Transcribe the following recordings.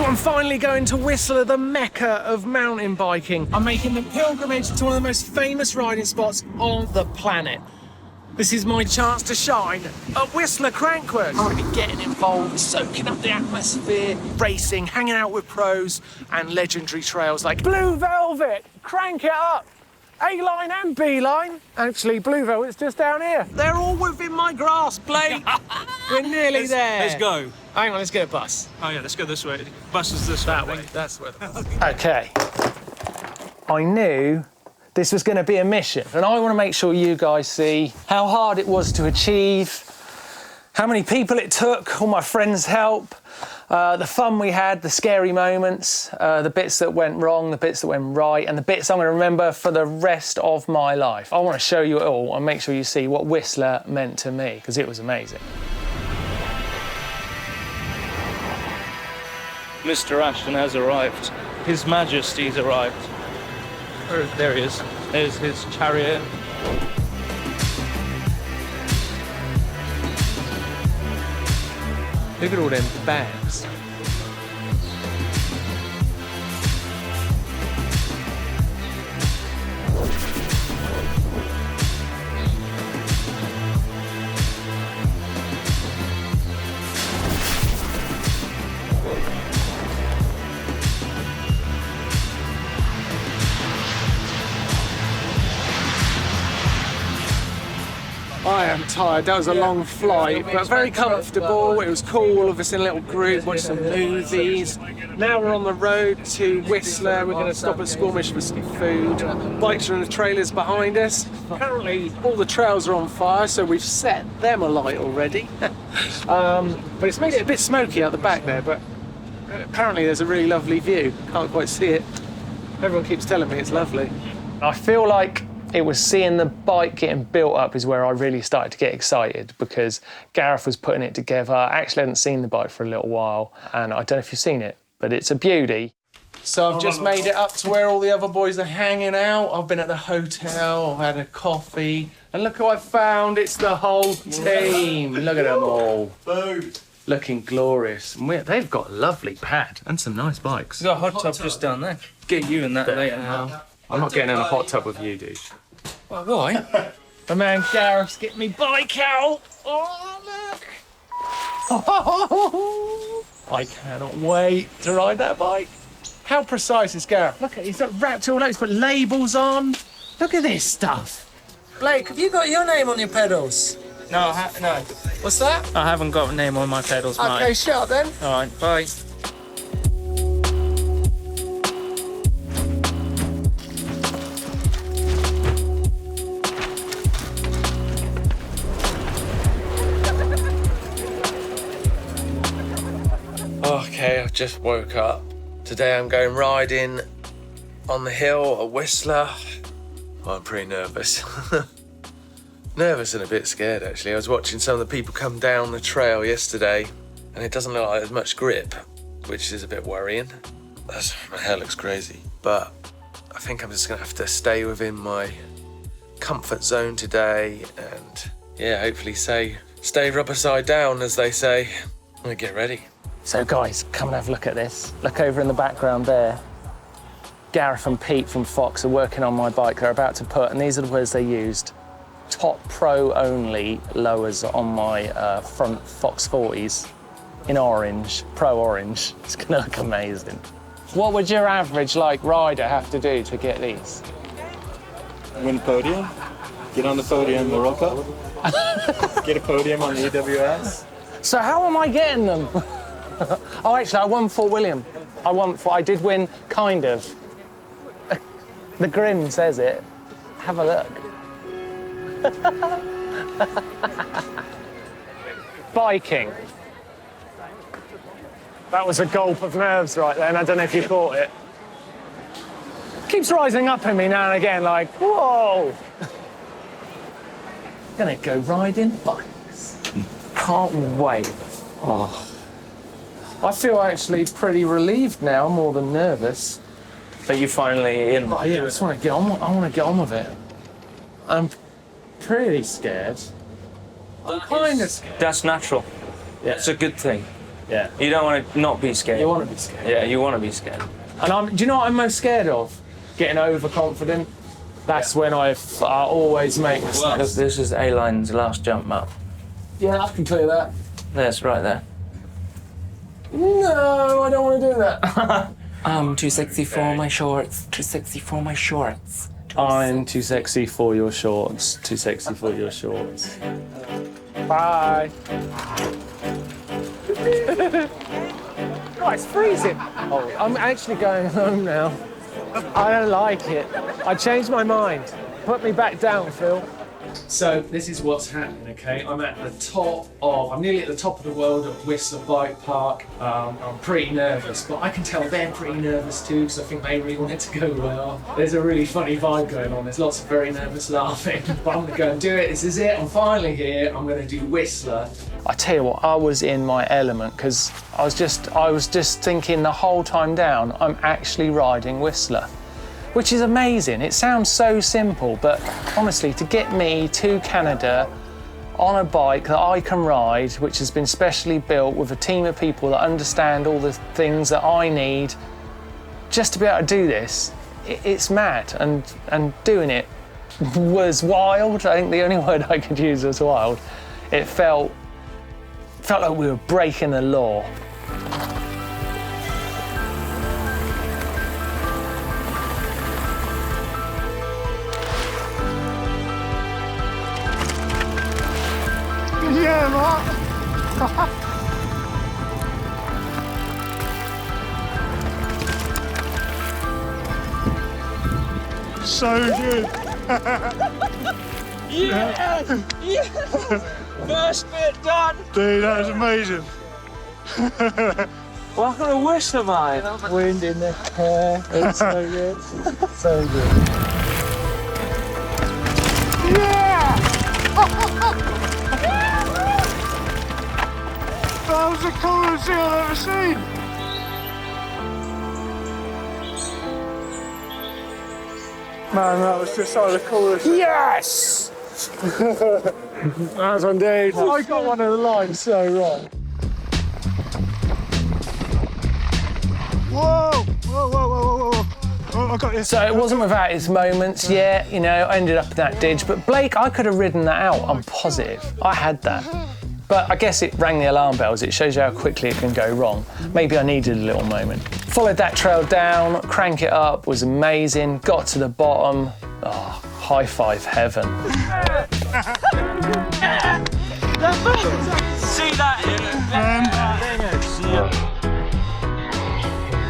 So I'm finally going to Whistler, the mecca of mountain biking. I'm making the pilgrimage to one of the most famous riding spots on the planet. This is my chance to shine at Whistler Crankworx. I'm going to be getting involved, soaking up the atmosphere, racing, hanging out with pros, and legendary trails like Blue Velvet. Crank it up. A-line and B-line. Actually, Blue Velvet's just down here. They're all within my grasp, Blake. We're nearly there. Let's go. Hang on, let's get a bus. Oh yeah, let's go this way. Bus is this That way. way. That's where. Okay. I knew this was going to be a mission, and I want to make sure you guys see how hard it was to achieve, how many people it took, all my friends' help, the fun we had, the scary moments, the bits that went wrong, the bits that went right, and the bits I'm going to remember for the rest of my life. I want to show you it all and make sure you see what Whistler meant to me, because it was amazing. Mr. Ashton has arrived. His Majesty's arrived. There he is. There's his chariot. Look at all them bags. I am tired. That was a long flight, but very comfortable. It was cool, all of us in a little group, watched some movies. Now we're on the road to Whistler. We're going to stop at Squamish for some food. Bikes are in the trailers behind us. Apparently, all the trails are on fire, so we've set them alight already. But it's made it a bit smoky out the back there, but apparently there's a really lovely view. Can't quite see it. Everyone keeps telling me it's lovely. I feel like it was seeing the bike getting built up is where I really started to get excited, because Gareth was putting it together. I actually hadn't seen the bike for a little while, and I don't know if you've seen it, but it's a beauty. So I've just made it up to where all the other boys are hanging out. I've been at the hotel, I've had a coffee, and look who I found. It's the whole team. Look at them all. Food. Looking glorious. And they've got a lovely pad and some nice bikes. There's a hot tub just down there. Get you in that later now. I'm not getting in a hot tub with you, dude. Well, why? My man Gareth's getting me bike out. Oh, look. Oh, I cannot wait to ride that bike. How precise is Gareth? Look at, he's got wrapped all out, he's put labels on. Look at this stuff. Blake, have you got your name on your pedals? No, no. What's that? I haven't got a name on my pedals, mate. Okay, shut up then. All right, bye. Okay, I've just woke up. Today I'm going riding on the hill at Whistler. Oh, I'm pretty nervous. Nervous and a bit scared, actually. I was watching some of the people come down the trail yesterday, and it doesn't look like there's much grip, which is a bit worrying. My hair looks crazy. But I think I'm just gonna have to stay within my comfort zone today, and yeah, hopefully stay rubber side down, as they say. I'm gonna get ready. So guys, come and have a look at this. Look over in the background there. Gareth and Pete from Fox are working on my bike. They're about to put, and these are the words they used, top pro only lowers on my front Fox 40s in orange, pro orange. It's gonna look amazing. What would your average rider have to do to get these? Win podium. Get on the podium in Morocco. Get a podium on the EWS. So how am I getting them? Oh, actually, I won Fort William. I did win, kind of. The grin says it. Have a look. Biking. That was a gulp of nerves right then. I don't know if you caught it. Keeps rising up in me now and again, like, whoa. Gonna go riding bikes. Can't wait. Oh. I feel actually pretty relieved now, more than nervous. Are you finally in? Oh, yeah, I just want to get on. I want to get on with it. I'm pretty scared. I'm kind of scared. That's natural. Yeah. It's a good thing. Yeah. You don't want to not be scared. You want to be scared. Yeah, you want to be scared. And do you know what I'm most scared of? Getting overconfident. That's when I always make mistakes. This is A-line's last jump up. Yeah, I can clear that. There's right there. No, I don't want to do that. I'm too sexy for my shorts. Too sexy for my shorts. I'm too sexy for your shorts. Too sexy for your shorts. Bye. Oh, it's freezing. Oh, I'm actually going home now. I don't like it. I changed my mind. Put me back down, Phil. So this is what's happening, okay? I'm nearly at the top of the world at Whistler Bike Park. I'm pretty nervous, but I can tell they're pretty nervous too, because I think they really want it to go well. There's a really funny vibe going on. There's lots of very nervous laughing, but I'm gonna go and do it. This is it, I'm finally here. I'm gonna do Whistler. I tell you what, I was in my element, because I was just thinking the whole time down, I'm actually riding Whistler. Which is amazing. It sounds so simple, but honestly, to get me to Canada on a bike that I can ride, which has been specially built with a team of people that understand all the things that I need, just to be able to do this, it's mad. And doing it was wild. I think the only word I could use was wild. It felt like we were breaking the law. Yeah, Mark. So good. Yes! Yes! First bit done! Dude, that was amazing. Welcome to Whistler, mate. Wind in the hair. It's so good. So good. Yeah! That was the coolest thing I've ever seen. Man, that was just so the coolest. Yes! That's one, dude. I got one of the lines so wrong. Whoa! Whoa, whoa, whoa, whoa, whoa. Oh, I got you. So it wasn't without its moments, yeah, you know, I ended up in that ditch, but Blake, I could have ridden that out, I'm positive. I had that. But I guess it rang the alarm bells. It shows you how quickly it can go wrong. Maybe I needed a little moment. Followed that trail down, crank it up, was amazing, got to the bottom. Oh, high five heaven. See that?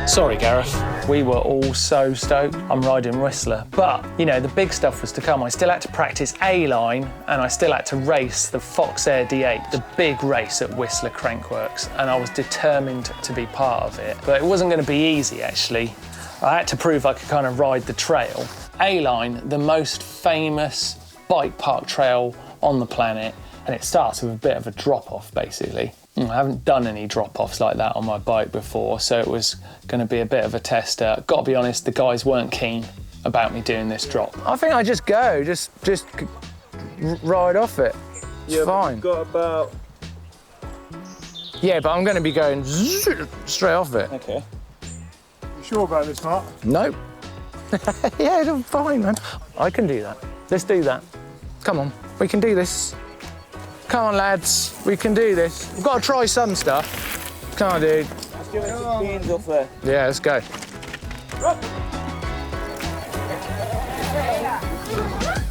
Sorry, Gareth. We were all so stoked. I'm riding Whistler. But, you know, the big stuff was to come. I still had to practice A-line and I still had to race the Crankworx Air DH, the big race at Whistler Crankworx, and I was determined to be part of it. But it wasn't going to be easy, actually. I had to prove I could kind of ride the trail. A-line, the most famous bike park trail on the planet, and it starts with a bit of a drop-off, basically. I haven't done any drop-offs like that on my bike before, so it was going to be a bit of a tester. Got to be honest, the guys weren't keen about me doing this drop. I think I just go, just ride off it. It's fine. You've got about... Yeah, but I'm going to be going straight off it. Okay. You sure about this, Mark? Nope. Yeah, I'm fine, man. I can do that. Let's do that. Come on, we can do this. Come on, lads, we can do this. We've got to try some stuff. Come on, dude. Let's give it some beans off there. Yeah, let's go.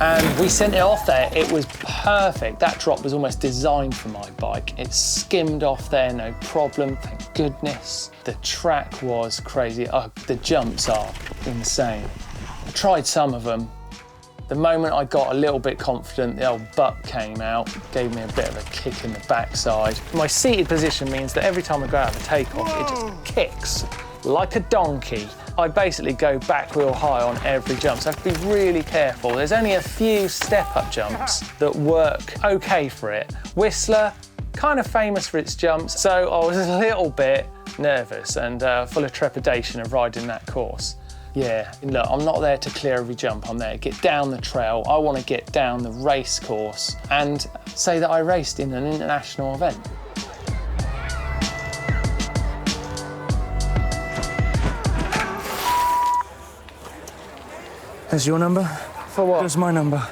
And we sent it off there. It was perfect. That drop was almost designed for my bike. It skimmed off there, no problem, thank goodness. The track was crazy. Oh, the jumps are insane. I tried some of them. The moment I got a little bit confident, the old butt came out, gave me a bit of a kick in the backside. My seated position means that every time I go out of a takeoff, it just kicks like a donkey. I basically go back real high on every jump, so I have to be really careful. There's only a few step-up jumps that work okay for it. Whistler, kind of famous for its jumps, so I was a little bit nervous and full of trepidation of riding that course. Yeah, look, I'm not there to clear every jump, I'm there to get down the trail. I want to get down the race course and say that I raced in an international event. There's your number. For what? There's my number.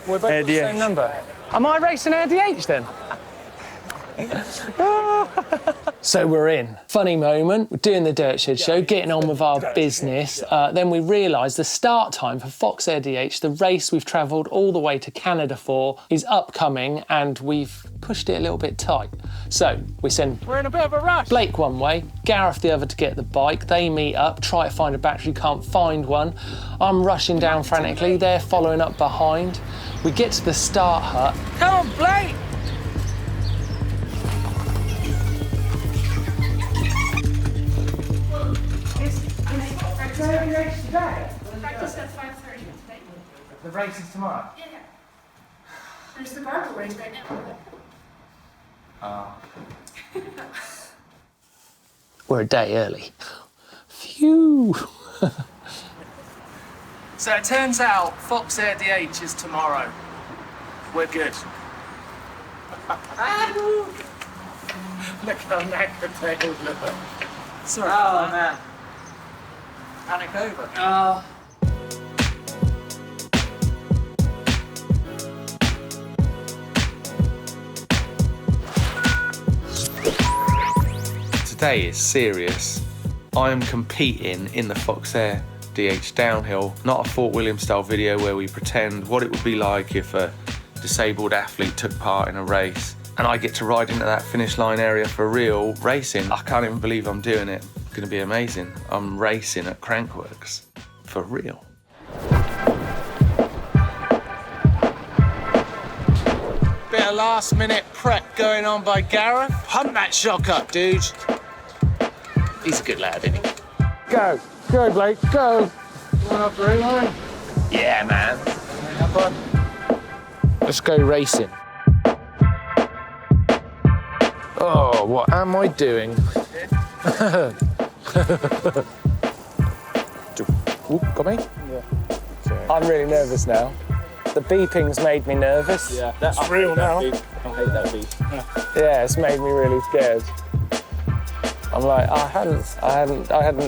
We're both Air the same DH. number. Am I racing Air DH then? So we're in. Funny moment, we're doing the Dirt Shed show, getting on with our business. Then we realise the start time for Fox Air DH, the race we've travelled all the way to Canada for, is upcoming and we've pushed it a little bit tight. So we send We're in a bit of a rush. Blake one way, Gareth the other to get the bike. They meet up, try to find a battery, can't find one. I'm rushing down frantically, they're following up behind. We get to the start hut. Come on, Blake! Practice at 5:30 today. The race is tomorrow. Yeah. There's the gargle race right now. We're a day early. Phew. So it turns out Fox Air DH is tomorrow. We're good. Look how knackered they all look. Sorry. Oh, man. Panic over. Today is serious. I am competing in the Fox Air DH downhill, not a Fort William style video where we pretend what it would be like if a disabled athlete took part in a race and I get to ride into that finish line area for real racing. I can't even believe I'm doing it. It's gonna be amazing. I'm racing at Crankworx for real. Bit of last minute prep going on by Gareth. Hunt that shock up, dude. He's a good lad, isn't he? Go. Go, Blake, go. Yeah, man. Have fun. Let's go racing. Oh, what am I doing? Ooh, got me? Yeah. I'm really nervous now. The beeping's made me nervous. Yeah, that's real now. I hate that beat. Yeah, it's made me really scared. I'm like, I hadn't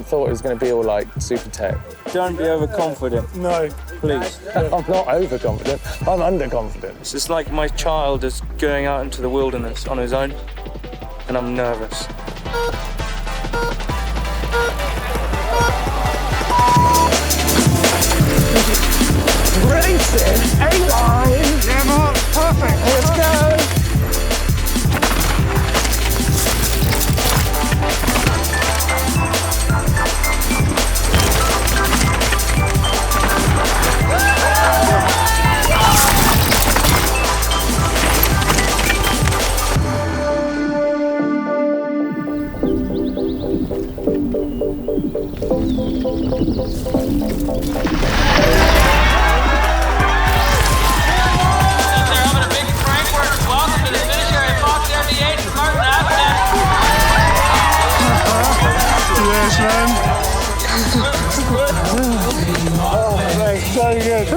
thought it was going to be all like super tech. Don't be overconfident. No. Please. I'm not overconfident. I'm underconfident. It's just like my child is going out into the wilderness on his own, and I'm nervous. Racing, A-line. Never perfect. Let's go. They're having a big Crankworx. Welcome to the finish area, Fox Air DH with Martyn Ashton. Yes, man. So good.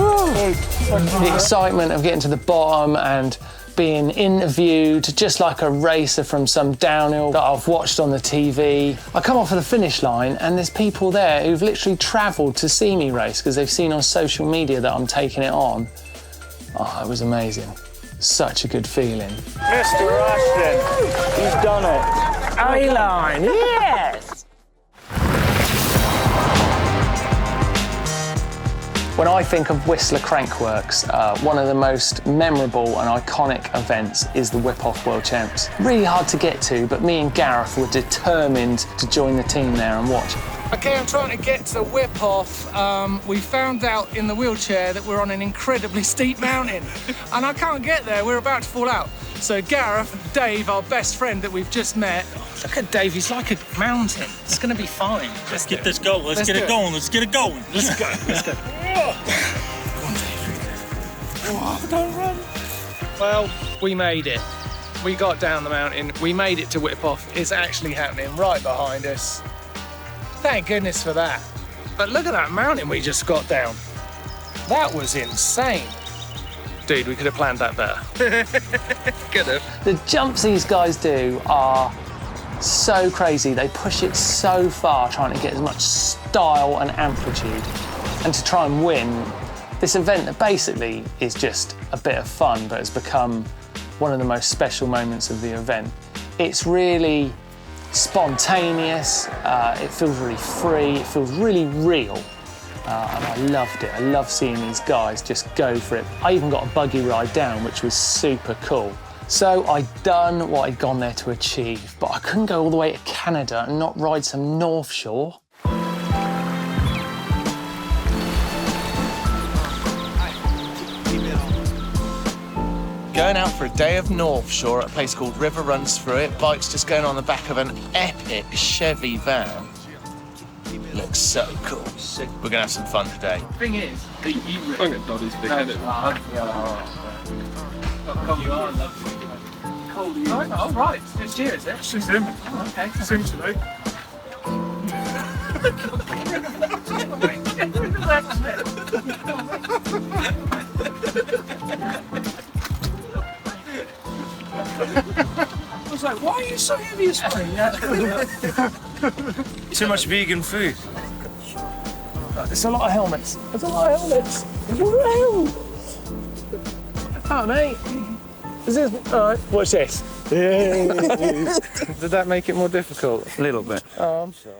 The excitement of getting to the bottom and being interviewed just like a racer from some downhill that I've watched on the TV. I come off of the finish line and there's people there who've literally travelled to see me race because they've seen on social media that I'm taking it on. Oh, it was amazing. Such a good feeling. Mr. Ashton, you've done it. A-line, yes! When I think of Whistler Crankworx, one of the most memorable and iconic events is the Whip-Off World Champs. Really hard to get to, but me and Gareth were determined to join the team there and watch. Okay, I'm trying to get to the Whip-Off. We found out in the wheelchair that we're on an incredibly steep mountain, and I can't get there. We're about to fall out. So Gareth, Dave, our best friend that we've just met, look at Dave, he's like a mountain. It's gonna be fine. Let's get this going. Let's get it going. Let's get it going. Let's go. Let's go. Oh, don't run. Well, we made it. We got down the mountain. We made it to Whip-Off. It's actually happening right behind us. Thank goodness for that. But look at that mountain we just got down. That was insane. Dude, we could have planned that better. Could have. The jumps these guys do are so crazy. They push it so far, trying to get as much style and amplitude. and to try and win this event that basically is just a bit of fun, but has become one of the most special moments of the event. It's really spontaneous, it feels really free, it feels really real, and I loved it. I love seeing these guys just go for it. I even got a buggy ride down, which was super cool. So I'd done what I'd gone there to achieve, but I couldn't go all the way to Canada and not ride some North Shore. Going out for a day of North Shore at a place called River Runs Through It. Bike's just going on the back of an epic Chevy van. Looks so cool. We're gonna have some fun today. Thing is, that you really... Oh, right. It's you, is it? It's him. Oh, okay. Seems to be. I was like, why are you so heavy as Too much vegan food. It's a lot of helmets. There's a lot of helmets. Woo! Oh, mate. Is this... All right, watch this. Did that make it more difficult? A little bit. Oh, I'm sorry.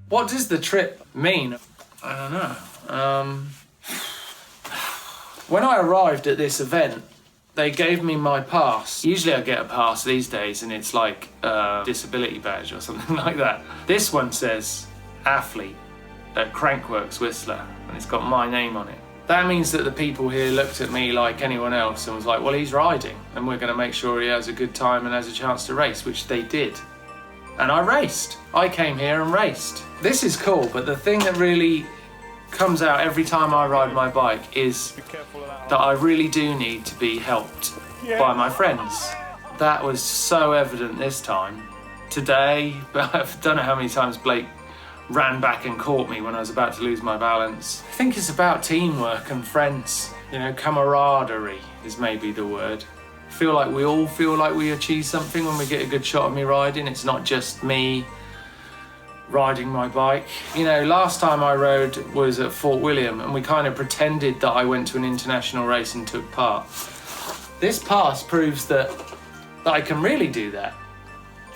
What does the trip mean? I don't know. When I arrived at this event, they gave me my pass. Usually I get a pass these days and it's like a disability badge or something like that. This one says athlete at Crankworx Whistler and it's got my name on it. That means that the people here looked at me like anyone else and was like, well, he's riding and we're going to make sure he has a good time and has a chance to race, which they did. And I raced. I came here and raced. This is cool, but the thing that really comes out every time I ride my bike is that I really do need to be helped by my friends. That was so evident this time. Today, I don't know how many times Blake ran back and caught me when I was about to lose my balance. I think it's about teamwork and friends. You know, camaraderie is maybe the word. Feel like we all feel like we achieve something when we get a good shot of me riding. It's not just me riding my bike. You know, last time I rode was at Fort William and we kind of pretended that I went to an international race and took part. This pass proves that I can really do that.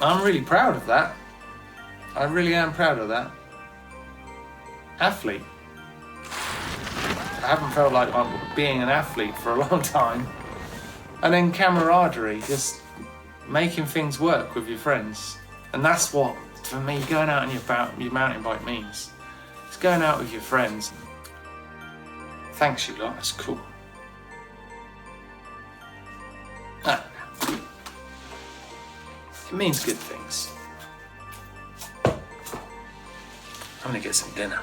I'm really proud of that. I really am proud of that. Athlete. I haven't felt like I'm being an athlete for a long time. And then camaraderie, just making things work with your friends. And that's what, for me, going out on your mountain bike means. It's going out with your friends. Thanks, you lot, that's cool. It means good things. I'm gonna get some dinner.